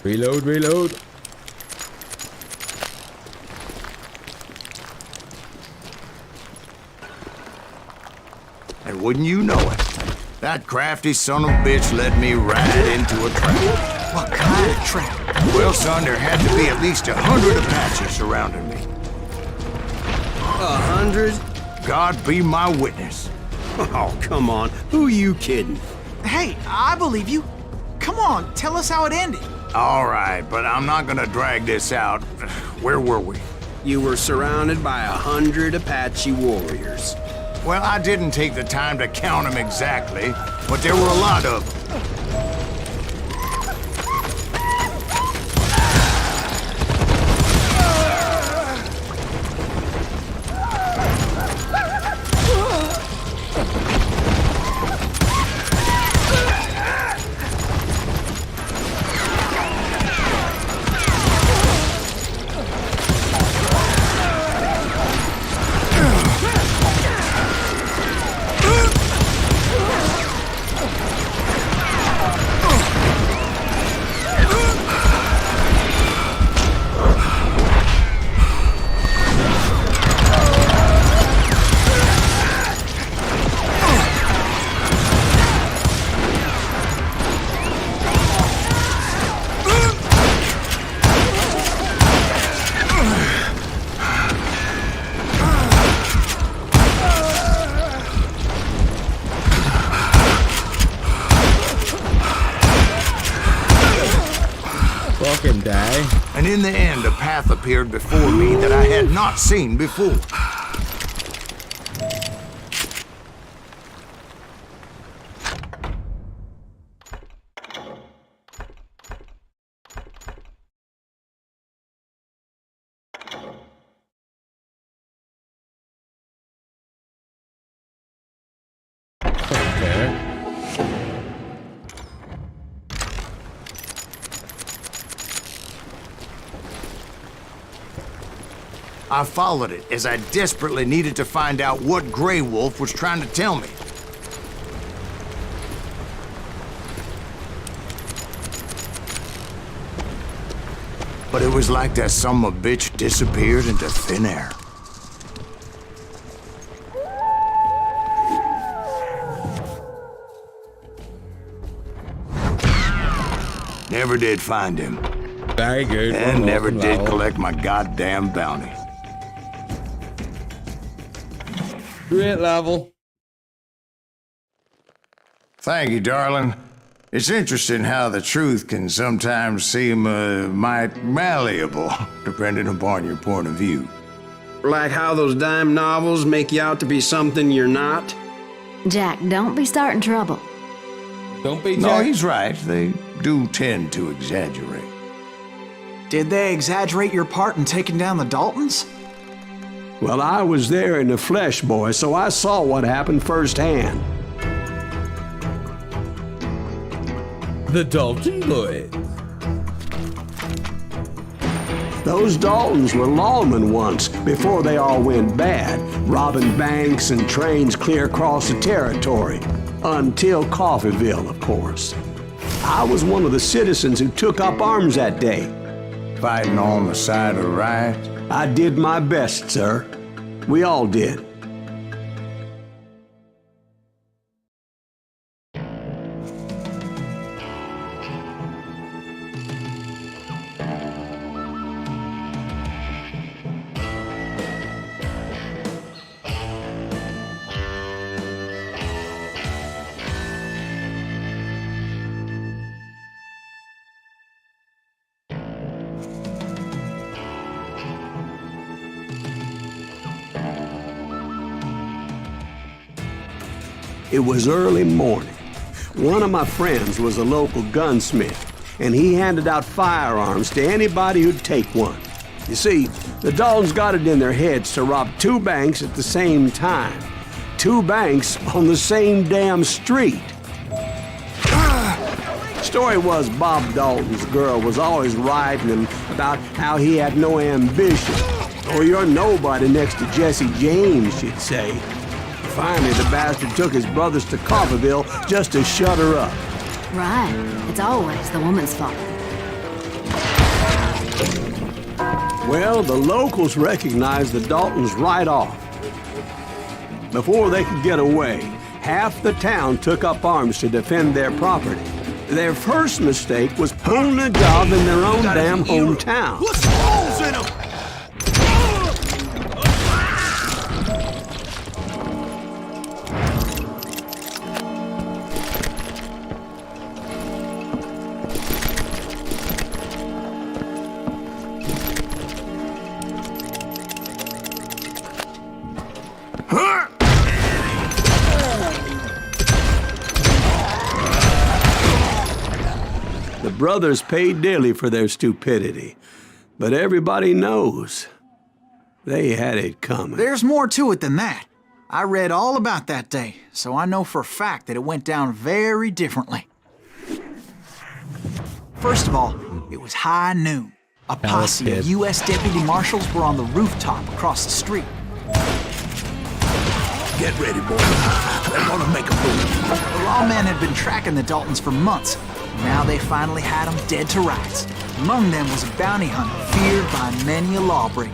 Reload, reload. And wouldn't you know it, that crafty son of a bitch led me right into a trap. What kind of trap? Well, son, there had to be at least 100 Apaches surrounding me. 100? God be my witness. Oh, come on. Who you kidding? Hey, I believe you. Come on, tell us how it ended. All right, but I'm not gonna drag this out. Where were we? You were surrounded by 100 Apache warriors. Well, I didn't take the time to count them exactly, but there were a lot of them. Fucking die. And in the end, a path appeared before me that I had not seen before. Okay. I followed it as I desperately needed to find out what Grey Wolf was trying to tell me. But it was like that son of a bitch disappeared into thin air. Never did find him. Very good. And never did level. collect my goddamn bounty. Great level. Thank you, darling. It's interesting how the truth can sometimes seem might malleable, depending upon your point of view. Like how those dime novels make you out to be something you're not? Jack, don't be starting trouble. Don't be No, Jack. he's right. They do tend to exaggerate. Did they exaggerate your part in taking down the Daltons? Well, I was there in the flesh, boy, so I saw what happened firsthand. The Dalton boys. Those Daltons were lawmen once, before they all went bad, robbing banks and trains clear across the territory. Until Coffeeville, of course. I was one of the citizens who took up arms that day. Fighting on the side of right. I did my best, sir. We all did. It was early morning. One of my friends was a local gunsmith, and he handed out firearms to anybody who'd take one. You see, the Daltons got it in their heads to rob 2 banks at the same time. 2 banks on the same damn street. Story was Bob Dalton's girl was always riding him about how he had no ambition. "Oh, you're nobody next to Jesse James," she'd say. Finally, the bastard took his brothers to Coffeeville just to shut her up. Right. It's always the woman's fault. Well, the locals recognized the Daltons right off. Before they could get away, half the town took up arms to defend their property. Their first mistake was pulling a job in their own damn hometown. Put some holes in 'em! The brothers paid dearly for their stupidity, but everybody knows they had it coming. There's more to it than that. I read all about that day, so I know for a fact that it went down very differently. First of all, it was high noon. A posse of U.S. deputy marshals were on the rooftop across the street. Get ready, boy. They're gonna make a move. The lawmen had been tracking the Daltons for months. Now they finally had them dead to rights. Among them was a bounty hunter feared by many a lawbreaker.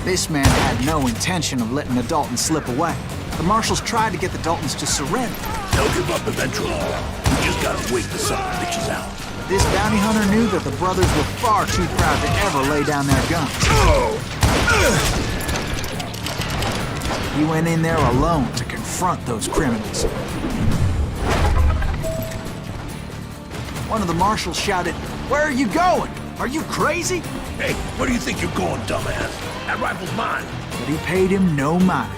This man had no intention of letting the Daltons slip away. The marshals tried to get the Daltons to surrender. They'll give up eventually. We just gotta wait the son of bitches out. But this bounty hunter knew that the brothers were far too proud to ever lay down their guns. He went in there alone to confront those criminals. One of the marshals shouted, "Where are you going? Are you crazy?" Hey, where do you think you're going, dumbass? That rifle's mine. But he paid him no mind.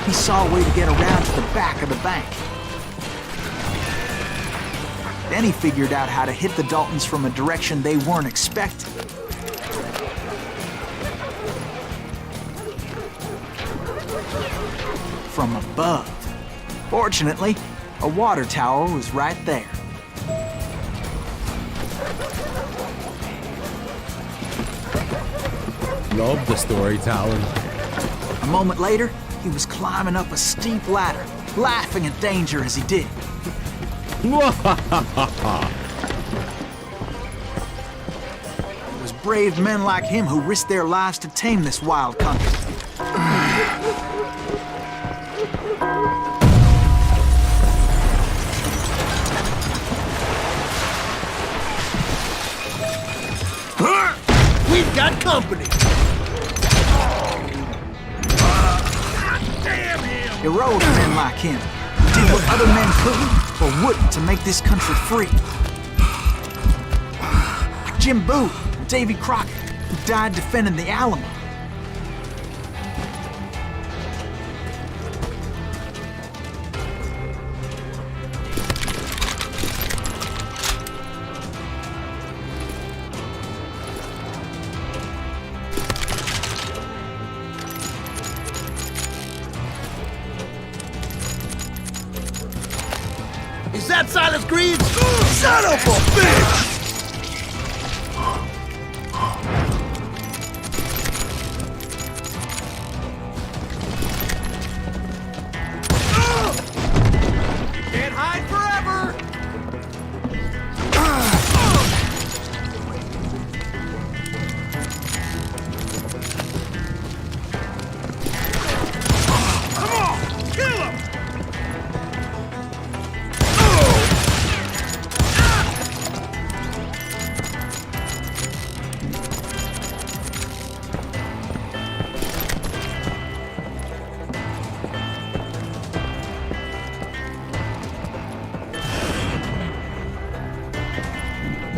He saw a way to get around to the back of the bank. Then he figured out how to hit the Daltons from a direction they weren't expecting. From above. Fortunately, a water tower was right there. Love the storytelling. A moment later, he was climbing up a steep ladder, laughing at danger as he did. It was brave men like him who risked their lives to tame this wild country. We've got company. Damn him! Heroic men like him did what other men couldn't or wouldn't to make this country free. Jim Booth and Davy Crockett, who died defending the Alamo. Is that Silas Greaves? Son of a bitch! Can't hide forever! Come on! Kill him!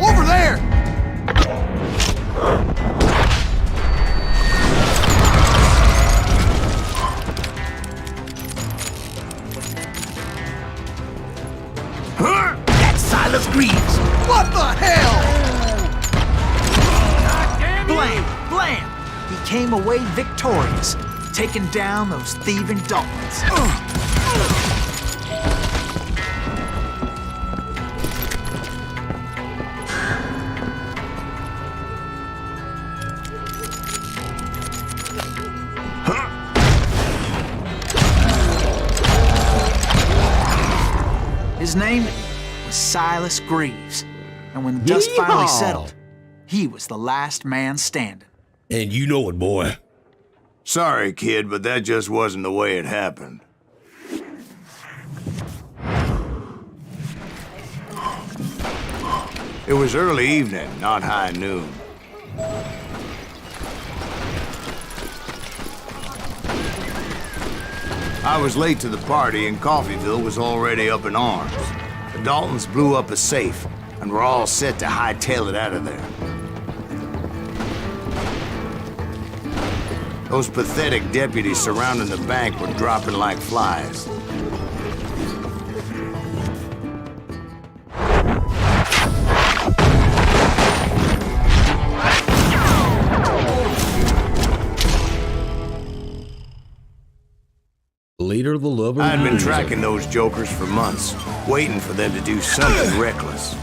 Over there! That's Silas Greaves! What the hell? Blam! Blam! He came away victorious, taking down those thieving Daltons. His name was Silas Greaves, and when the dust finally settled, he was the last man standing. And you know it, boy. Sorry, kid, but that just wasn't the way it happened. It was early evening, not high noon. I was late to the party and Coffeyville was already up in arms. The Daltons blew up a safe and were all set to hightail it out of there. Those pathetic deputies surrounding the bank were dropping like flies. love her. I'd been tracking those jokers for months, waiting for them to do something reckless.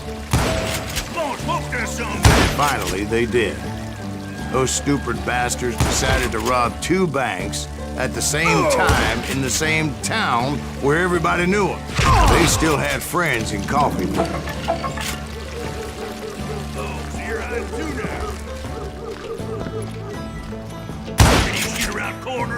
Finally, they did. Those stupid bastards decided to rob 2 banks at the same time in the same town where everybody knew them. They still had friends in Coffeeville. Oh, so you're hiding too now. Can you shoot around corners?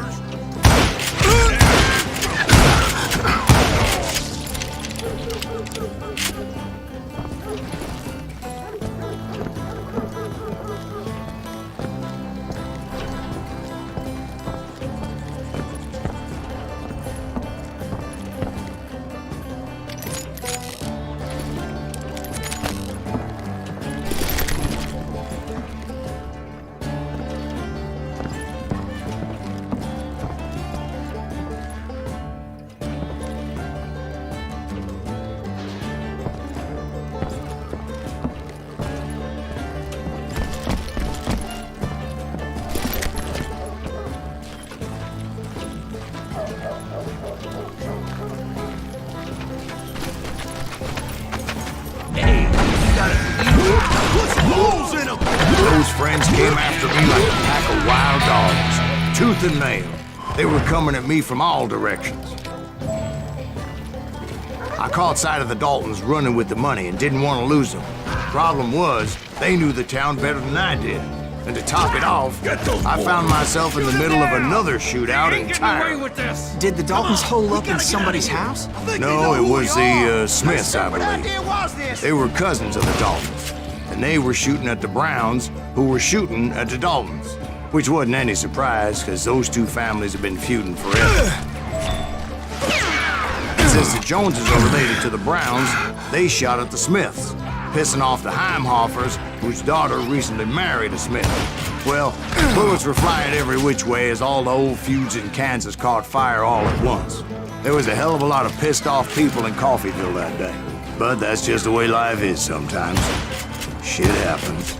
Those friends came after me like a pack of wild dogs, tooth and nail. They were coming at me from all directions. I caught sight of the Daltons running with the money and didn't want to lose them. Problem was, they knew the town better than I did. And to top it off, I found myself in the middle of another shootout entirely. Did the Daltons hole up in somebody's house? No, it was the Smiths, I believe. They were cousins of the Daltons, and they were shooting at the Browns, who were shooting at the Daltons, which wasn't any surprise, because those 2 families have been feuding forever. And since the Joneses are related to the Browns, they shot at the Smiths, pissing off the Heimhoffers, whose daughter recently married a Smith. Well, bullets were flying every which way as all the old feuds in Kansas caught fire all at once. There was a hell of a lot of pissed off people in Coffeeville that day. But that's just the way life is sometimes. Shit happens.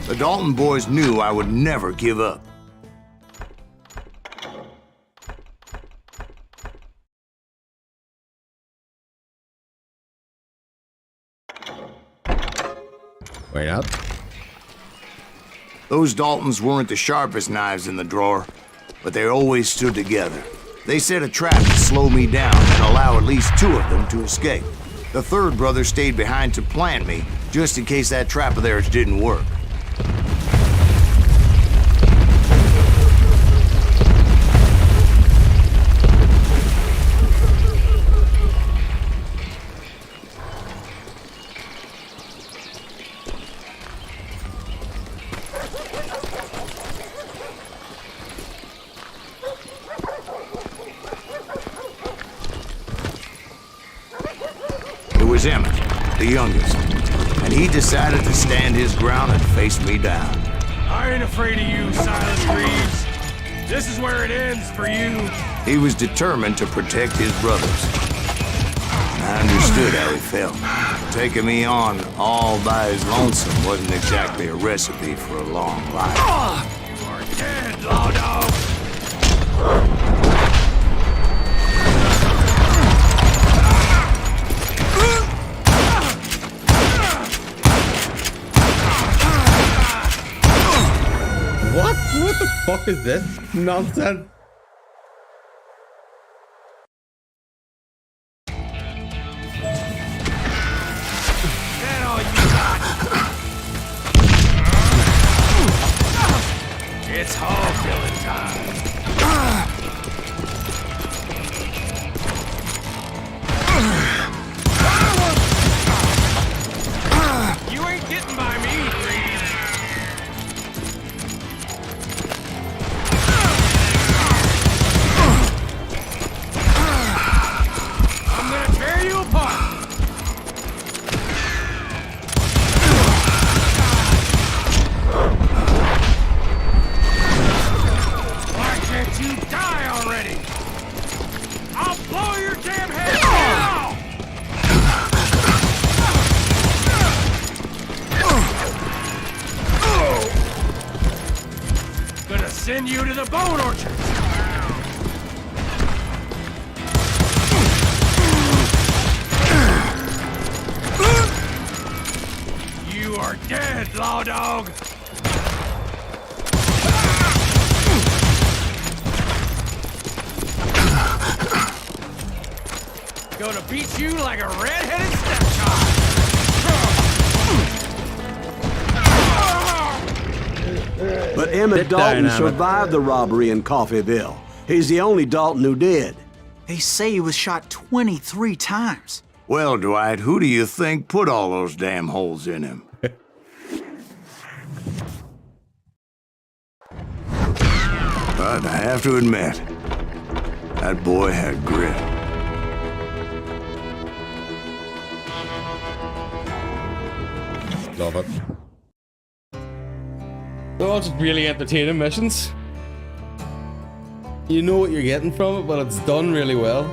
The Dalton boys knew I would never give up. Wait up. Those Daltons weren't the sharpest knives in the drawer, but they always stood together. They set a trap to slow me down and allow at least 2 of them to escape. The 3rd brother stayed behind to plant me, just in case that trap of theirs didn't work. It was Emmett, the youngest, and he decided to stand his ground and face me down. I ain't afraid of you, Silent Reeves. This is where it ends for you. He was determined to protect his brothers. I understood how he felt. Taking me on all by his lonesome wasn't exactly a recipe for a long life. You are dead, law dog! What? What the fuck is this nonsense? That all you got? It's hog killing time. You ain't getting by me, Greedy. I'm gonna tear you apart. Why can't you die already? I'll blow your damn head off! Gonna send you to the bone orchard. You are dead, law dog. Gonna beat you like a red-headed stepchild. But Emmett Sit down, Dalton Emmett. survived the robbery in Coffeyville. He's the only Dalton who did. They say he was shot 23 times. Well, Dwight, who do you think put all those damn holes in him? But I have to admit, that boy had grit. Love it. They're all just really entertaining missions. You know what you're getting from it, but it's done really well.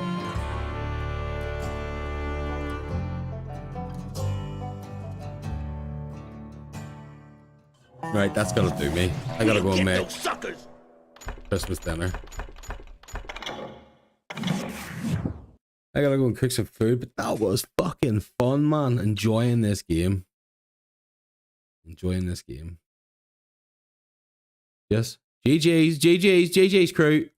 Right, that's gonna do me. I gotta go and make Christmas dinner. I gotta go and cook some food, but that was fucking fun, man. Enjoying this game. Enjoying this game. Yes. GG's crew.